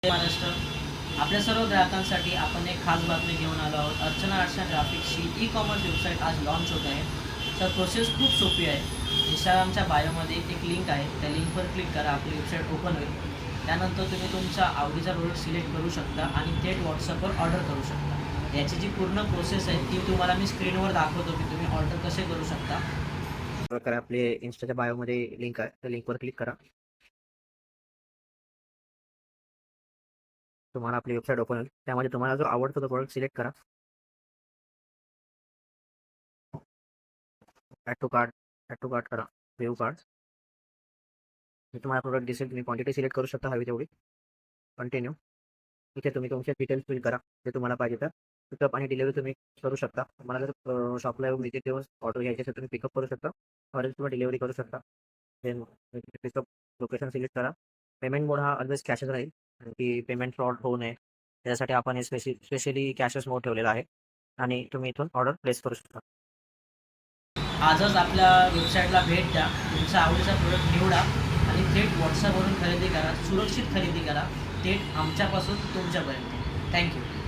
महाराष्ट्र. आपल्या सर्व ग्राहकांसाठी आपण एक खास बातमी घेऊन आलो आहोत. अर्चना आर्ट्स ग्राफिक्सची ई-कॉमर्स वेबसाईट आज लॉन्च होत आहे. तर प्रोसेस खूप सोपी आहे. इंस्टाग्रामच्या बायोमध्ये एक लिंक आहे. त्या लिंकवर क्लिक करा, आपली वेबसाईट ओपन होईल. त्यानंतर तुम्ही तुमचा आवडीचा प्रोडक्ट सिलेक्ट करू शकता आणि थेट व्हॉट्सअपवर ऑर्डर करू शकता. याची जी पूर्ण प्रोसेस आहे ती तुम्हाला मी स्क्रीनवर दाखवतो की तुम्ही ऑर्डर कसे करू शकता. प्रकारे आपले इन्स्टाच्या बायोमध्ये लिंक आहे, त्या लिंकवर क्लिक करा. तुम्हाला आपली वेबसाईट ओपन होईल. त्यामध्ये तुम्हाला जो आवडतो तो प्रोडक्ट सिलेक्ट करा. ॲड टू कार्ट करा, व्ह्यू कार्ट. तुम्हाला प्रोडक्ट दिसेल, तुम्ही क्वांटिटी सिलेक्ट करू शकता हवी तेवढी. कंटिन्यू. इथे तुम्ही तुमचे डिटेल्स फिल करा जे तुम्हाला पाहिजे. तर पिकअप आणि डिलिव्हरी तुम्ही करू शकता. तुम्हाला जर शॉपला येऊन विजिट देऊन ऑर्डर घ्यायची असेल तुम्ही पिकअप करू शकता, ऑर्डर किंवा डिलिव्हरी करू शकता. देन पिकअप लोकेशन सिलेक्ट करा. पेमेंट मोड हा ऑलवेज कॅशच राहील, कारण की पेमेंट फ्रॉड होऊ नये त्याच्यासाठी आपण हे स्पेशली कॅशच मोड ठेवलेला आहे आणि तुम्ही इथून ऑर्डर प्लेस करू शकता. आजच आपल्या वेबसाईटला भेट द्या, तुमचा आवडीचा प्रोडक्ट निवडा आणि थेट व्हॉट्सअपवरून खरेदी करा. सुरक्षित खरेदी करा, थेट आमच्यापासून तुमच्यापर्यंत. थँक्यू.